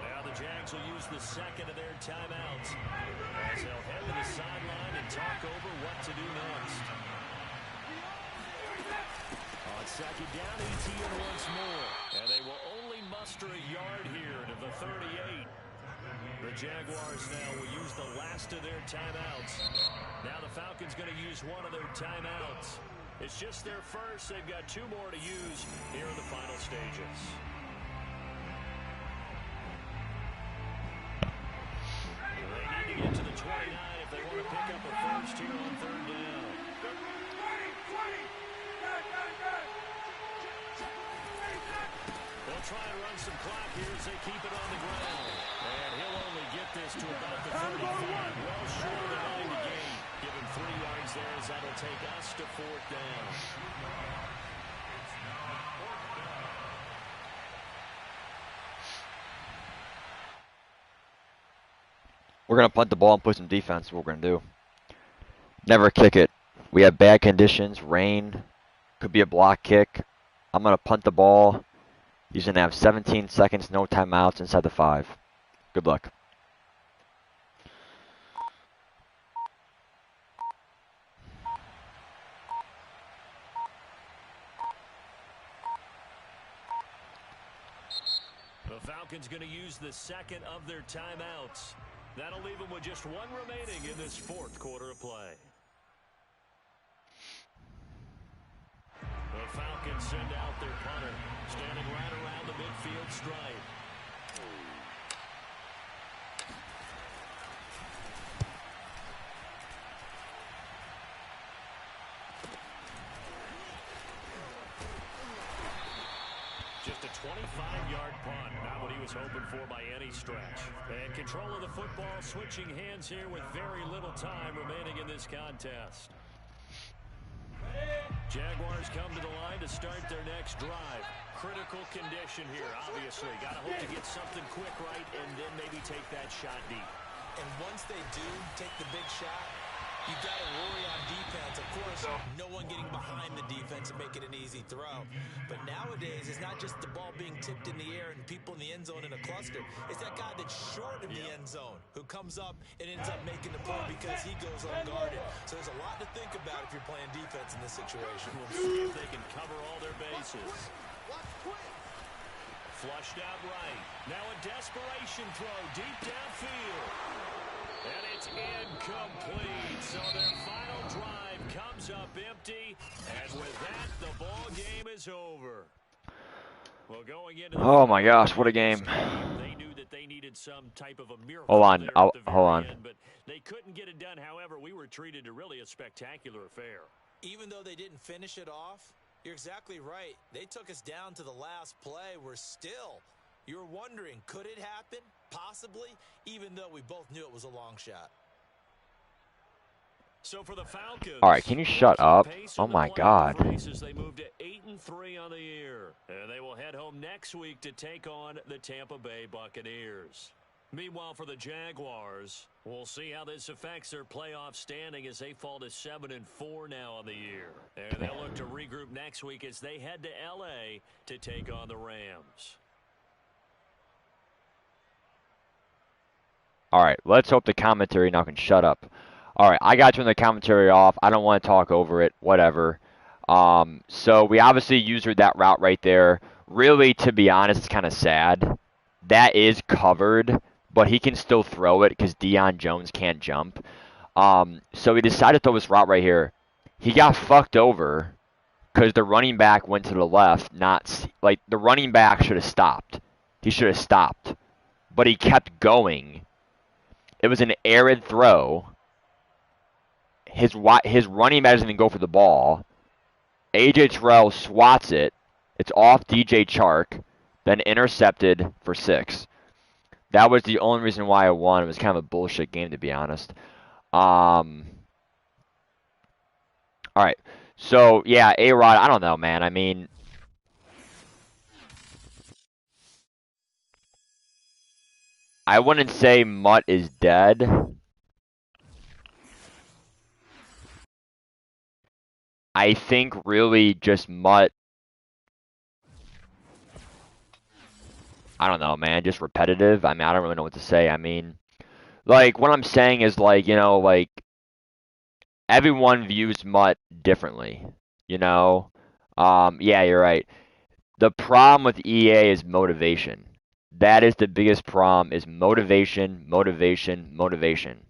Now the JAX will use the second of their timeouts as they'll head to the sideline and talk over what to do next. On second down, ETN once more. And they will only muster a yard here to the 38. The Jaguars now will use the last of their timeouts. Now the Falcons going to use one of their timeouts. It's just their first. They've got 2 more to use here in the final stages. They need to get to the 29 if they want to pick up a first here on 3rd down. They'll try and run some clock here as they keep it on the ground. And he'll only get this to about the 35. Well short of the line to gain. Give him 3 yards there as that'll take us to 4th down. We're going to punt the ball and play some defense. Is what we're going to do. Never kick it. We have bad conditions, rain, could be a block kick. I'm going to punt the ball. He's going to have 17 seconds, no timeouts inside the 5. Good luck. The Falcons going to use the second of their timeouts. That'll leave them with just 1 remaining in this 4th quarter of play. The Falcons send out their punter, standing right around the midfield stripe. Just a 25-yard punt, not what he was hoping for by any stretch. And control of the football, switching hands here with very little time remaining in this contest. Jaguars come to the line to start their next drive. Critical condition here, obviously. Got to hope to get something quick right and then maybe take that shot deep. And once they do take the big shot, you got to worry on defense. Of course, no one getting behind the defense and making an easy throw. But nowadays, it's not just the ball being tipped in the air and people in the end zone in a cluster. It's that guy that's short of the end zone who comes up and ends up making the play because he goes unguarded. So there's a lot to think about if you're playing defense in this situation. We'll see if they can cover all their bases. Flushed out right. Now a desperation throw deep downfield. And it's incomplete. So their final drive comes up empty. And with that, the ball game is over. Well, going into the Oh my gosh, what a game. they knew that they needed some type of a miracle there at the hold very on. end, but they couldn't get it done. However, we were treated to really a spectacular affair. Even though they didn't finish it off, you're exactly right. They took us down to the last play. You're wondering, could it happen? Possibly, even though we both knew it was a long shot. So for the Falcons, All right, can you shut up? Oh my God. They move to 8-3 on the year, and they will head home next week to take on the Tampa Bay Buccaneers. Meanwhile, for the Jaguars, we'll see how this affects their playoff standing as they fall to 7-4 now on the year, and they'll look to regroup next week as they head to LA to take on the Rams. All right, let's hope the commentary now can shut up. All right, I got to turn the commentary off. I don't want to talk over it, whatever. So we obviously used that route right there. Really, to be honest, it's kind of sad. That is covered, but he can still throw it because Deion Jones can't jump. So he decided to throw this route right here. He got fucked over because the running back went to the left. The running back should have stopped. He should have stopped, but he kept going. It was an arid throw. His running back doesn't even go for the ball. A.J. Terrell swats it. It's off DJ Chark, then intercepted for 6. That was the only reason why I won. It was kind of a bullshit game, to be honest. All right. So, yeah, A-Rod, I don't know, man. I mean, I wouldn't say Mutt is dead. I think really just Mutt, I don't know, man, just repetitive. I mean, I don't really know what to say. I mean, like, what I'm saying is, like, everyone views Mutt differently, you know? Yeah, you're right. The problem with EA is motivation. That is the biggest problem, is motivation, motivation, motivation.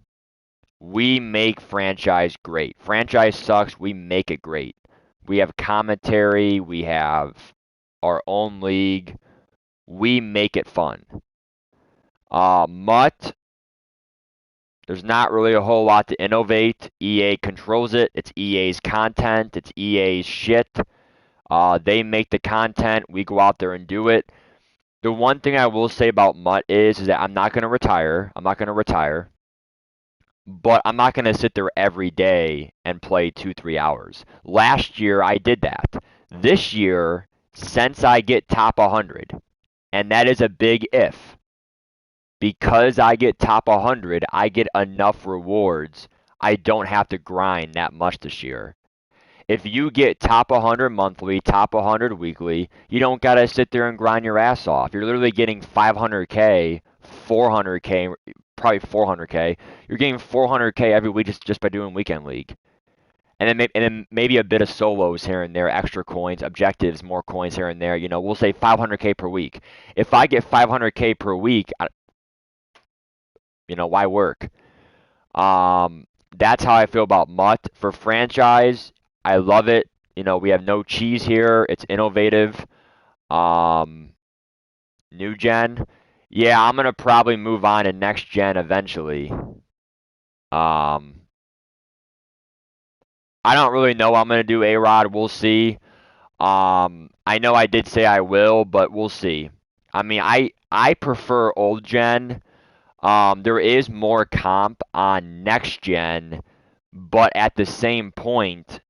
We make franchise great. Franchise sucks, we make it great. We have commentary, we have our own league. We make it fun. Mutt, there's not really a whole lot to innovate. EA controls it. It's EA's content. It's EA's shit. They make the content. We go out there and do it. The one thing I will say about Mutt is that I'm not going to retire. I'm not going to retire. But I'm not going to sit there every day and play 2-3 hours. Last year, I did that. This year, since I get top 100, and that is a big if, because I get top 100, I get enough rewards. I don't have to grind that much this year. If you get top 100 monthly, top 100 weekly, you don't got to sit there and grind your ass off. You're literally getting 500K, 400K, probably 400K. You're getting 400K every week just by doing weekend league. And then maybe a bit of solos here and there, extra coins, objectives, more coins here and there. We'll say 500K per week. If I get 500K per week, why work? That's how I feel about Mutt. For franchise, I love it. We have no cheese here. It's innovative. New gen. Yeah, I'm gonna probably move on to next gen eventually. I don't really know what I'm gonna do, A-Rod. We'll see. I know I did say I will, but we'll see. I mean, I prefer old gen. There is more comp on next gen, but at the same point,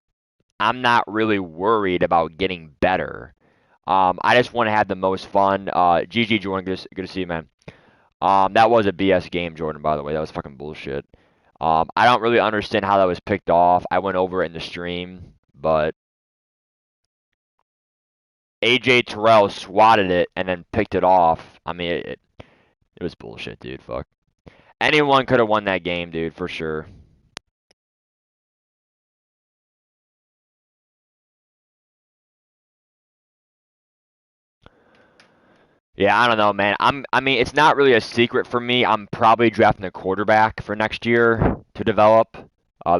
I'm not really worried about getting better. I just want to have the most fun. GG Jordan, good to see you, man. That was a BS game, Jordan, by the way. That was fucking bullshit. I don't really understand how that was picked off. I went over it in the stream, but AJ Terrell swatted it and then picked it off. I mean, it was bullshit, dude. Fuck. Anyone could have won that game, dude, for sure. Yeah, I don't know, man. I mean, it's not really a secret for me. I'm probably drafting a quarterback for next year to develop.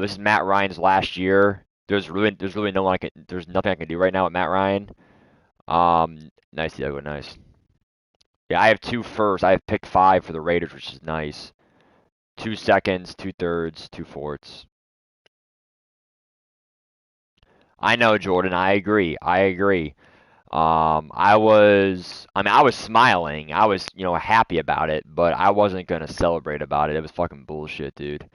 This is Matt Ryan's last year. There's really there's nothing I can do right now with Matt Ryan. Nice, Diego, nice. Yeah, I have two firsts. I have pick 5 for the Raiders, which is nice. 2 seconds, 2 thirds, 2 fourths. I know, Jordan. I agree. I agree. I was smiling. I was, happy about it, but I wasn't gonna celebrate about it. It was fucking bullshit, dude.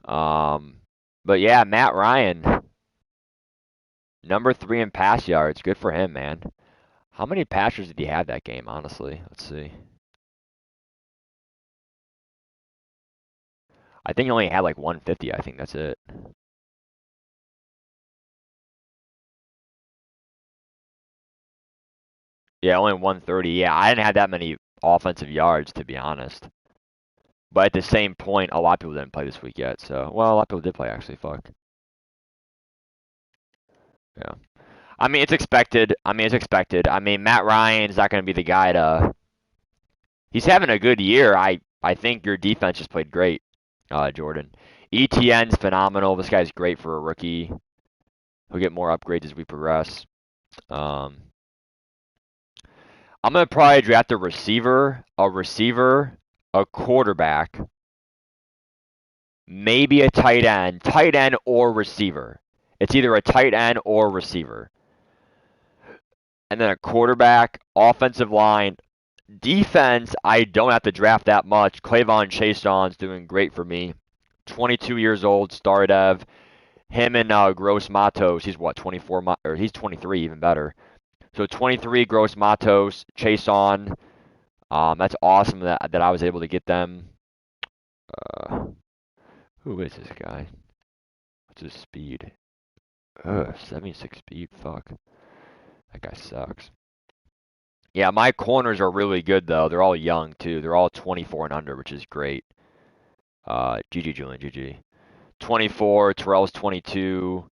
Um, but yeah, Matt Ryan, number 3 in pass yards. Good for him, man. How many passers did he have that game, honestly? Let's see. I think he only had like 150. I think that's it. Yeah, only 130. Yeah, I didn't have that many offensive yards, to be honest. But at the same point, a lot of people didn't play this week yet. So, well, a lot of people did play actually. Fuck. Yeah. I mean, it's expected. I mean, Matt Ryan's not going to be the guy to. He's having a good year. I think your defense just played great, Jordan. ETN's phenomenal. This guy's great for a rookie. He'll get more upgrades as we progress. Um, I'm gonna probably draft a quarterback, maybe a tight end or receiver. It's either a tight end or receiver, and then a quarterback, offensive line, defense. I don't have to draft that much. Clavon Chaison's doing great for me. 22 years old, star dev. Him and Gross Matos. He's what 24, or he's 23, even better. So 23 Gross Matos, Chason. That's awesome that I was able to get them. Uh, who is this guy? What's his speed? 76 speed. Fuck. That guy sucks. Yeah, my corners are really good though. They're all young too. They're all 24 and under, which is great. GG Julian, GG. 24. Terrell's 22.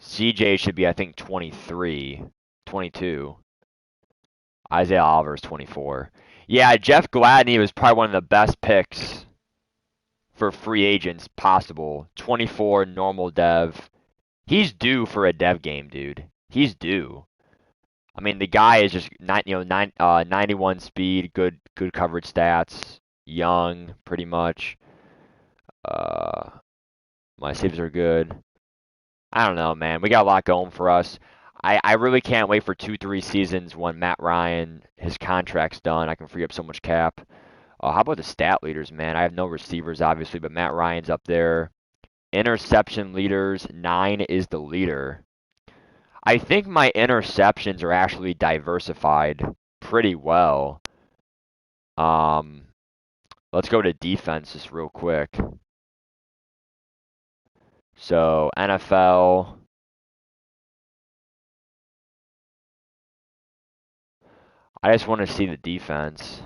CJ should be, I think, 23. 22. Isaiah Oliver's 24. Yeah, Jeff Gladney was probably one of the best picks for free agents possible. 24, normal dev. He's due for a dev game, dude. He's due. I mean, the guy is just 91 speed, good coverage stats, young, pretty much. Uh, my saves are good. I don't know, man. We got a lot going for us. I really can't wait for 2, 3 seasons when Matt Ryan, his contract's done. I can free up so much cap. How about the stat leaders, man? I have no receivers, obviously, but Matt Ryan's up there. Interception leaders, 9 is the leader. I think my interceptions are actually diversified pretty well. Um, let's go to defense just real quick. So, NFL. I just want to see the defense.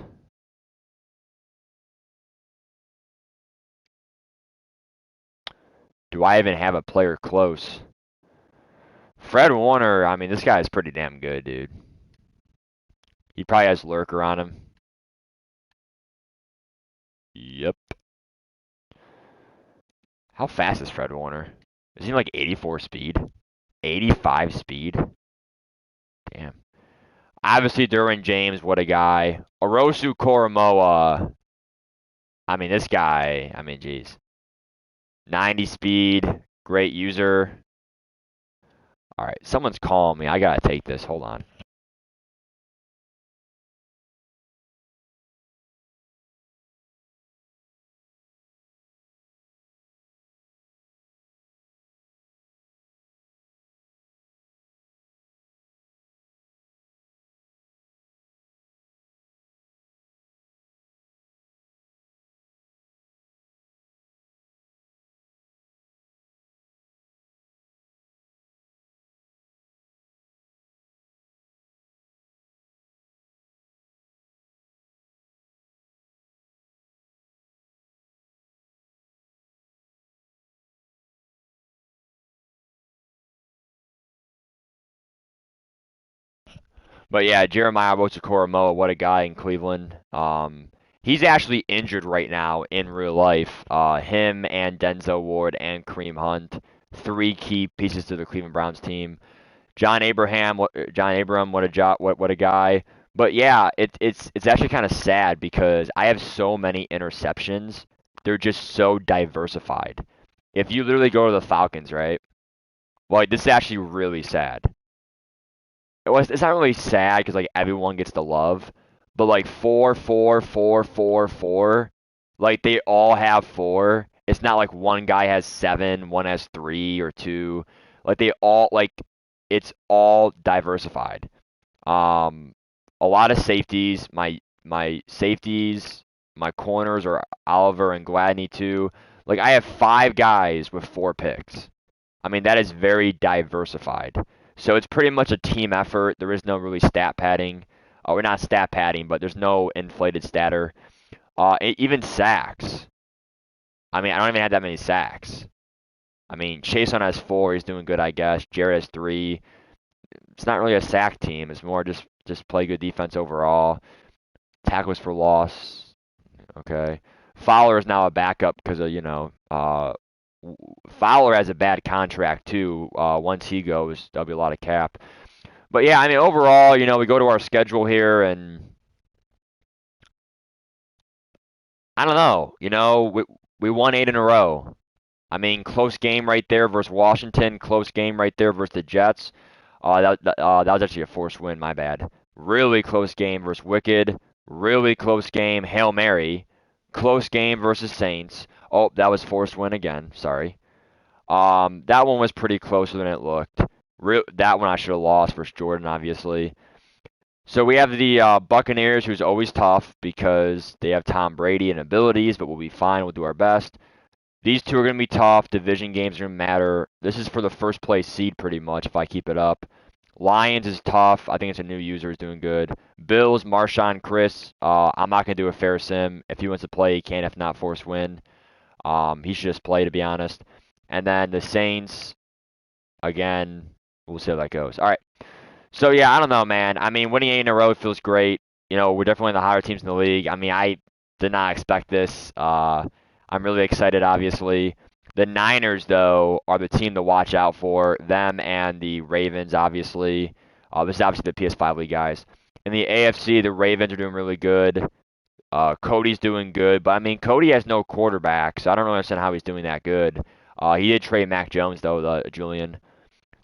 Do I even have a player close? Fred Warner, I mean, this guy is pretty damn good, dude. He probably has Lurker on him. Yep. How fast is Fred Warner? Is he like 84 speed? 85 speed? Damn. Obviously, Derwin James, what a guy. Orosu Koromoa. I mean, this guy, I mean, geez. 90 speed, great user. All right, someone's calling me. I gotta take this. Hold on. But yeah, Jeremiah Rosa-Coromoa, what a guy in Cleveland. He's actually injured right now in real life. Him and Denzel Ward and Kareem Hunt, three key pieces to the Cleveland Browns team. John Abram, what a job, what a guy. But yeah, it's actually kind of sad because I have so many interceptions. They're just so diversified. If you literally go to the Falcons, right? Well, this is actually really sad. It's not really sad because like everyone gets the love, but like 4, 4, 4, 4, 4, like they all have four. It's not like one guy has seven, one has three or two. Like they all like it's all diversified. Um, a lot of safeties. My safeties, my corners are Oliver and Gladney too. Like I have five guys with four picks. I mean, that is very diversified. So it's pretty much a team effort. There is no really stat padding. We're not stat padding, but there's no inflated statter. Even sacks. I mean, I don't even have that many sacks. I mean, Chason has four. He's doing good, I guess. Jared has three. It's not really a sack team. It's more just play good defense overall. Tackles for loss. Okay. Fowler is now a backup because of, Fowler has a bad contract too. Once he goes, there'll be a lot of cap. But yeah, I mean, overall, we go to our schedule here, and I don't know. We won 8 in a row. I mean, close game right there versus Washington. Close game right there versus the Jets. That was actually a forced win. My bad. Really close game versus Wicked. Really close game. Hail Mary. Close game versus Saints. Oh, that was forced win again. Sorry. That one was pretty closer than it looked. That one I should have lost versus Jordan, obviously. So we have the Buccaneers, who's always tough because they have Tom Brady and abilities, but we'll be fine. We'll do our best. These two are going to be tough. Division games are going to matter. This is for the first place seed pretty much if I keep it up. Lions is tough. I think it's a new user is doing good. Bills, Marshawn, Chris. I'm not going to do a fair sim. If he wants to play, he can. If not, force win. He should just play, to be honest. And then the Saints, again, we'll see how that goes. All right. So, yeah, I don't know, man. I mean, winning 8 in a row feels great. We're definitely one of the higher teams in the league. I mean, I did not expect this. I'm really excited, obviously. The Niners, though, are the team to watch out for. Them and the Ravens, obviously. This is obviously the PS5 League guys. In the AFC, the Ravens are doing really good. Cody's doing good, but I mean, Cody has no quarterback, so I don't really understand how he's doing that good. He did trade Mac Jones, though, Julian.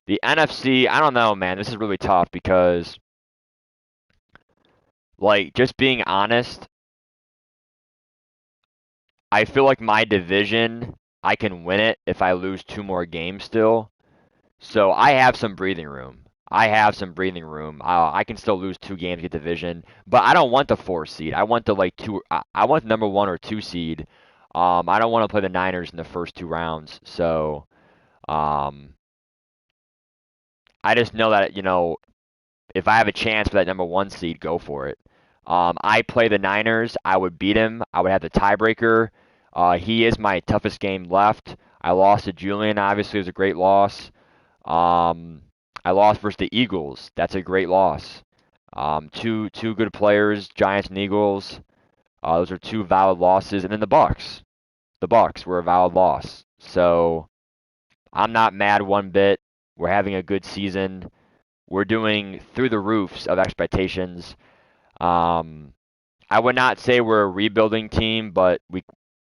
The NFC, I don't know, man. This is really tough because, like, just being honest, I feel like my division, I can win it if I lose two more games still. So I have some breathing room. I can still lose two games, get division, but I don't want the 4 seed. I want the like two. I want the number 1 or 2 seed. I don't want to play the Niners in the first 2 rounds. So, um, I just know that if I have a chance for that number 1 seed, go for it. I play the Niners. I would beat him. I would have the tiebreaker. He is my toughest game left. I lost to Julian. Obviously, it was a great loss. Um, I lost versus the Eagles. That's a great loss. Two good players, Giants and Eagles. Those are two valid losses, and then the Bucks. The Bucks were a valid loss. So I'm not mad one bit. We're having a good season. We're doing through the roofs of expectations. Um, I would not say we're a rebuilding team, but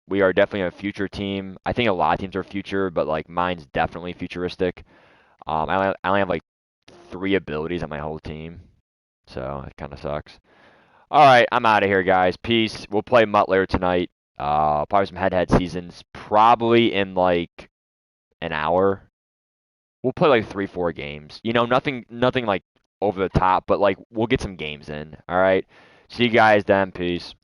we are definitely a future team. I think a lot of teams are future, but like mine's definitely futuristic. I only have like 3 abilities on my whole team, so it kind of sucks. All right, I'm out of here, guys. Peace. We'll play Mutt later tonight. Probably some head-to-head seasons. Probably in like an hour. We'll play like 3, 4 games. Nothing like over the top, but like we'll get some games in. All right. See you guys then. Peace.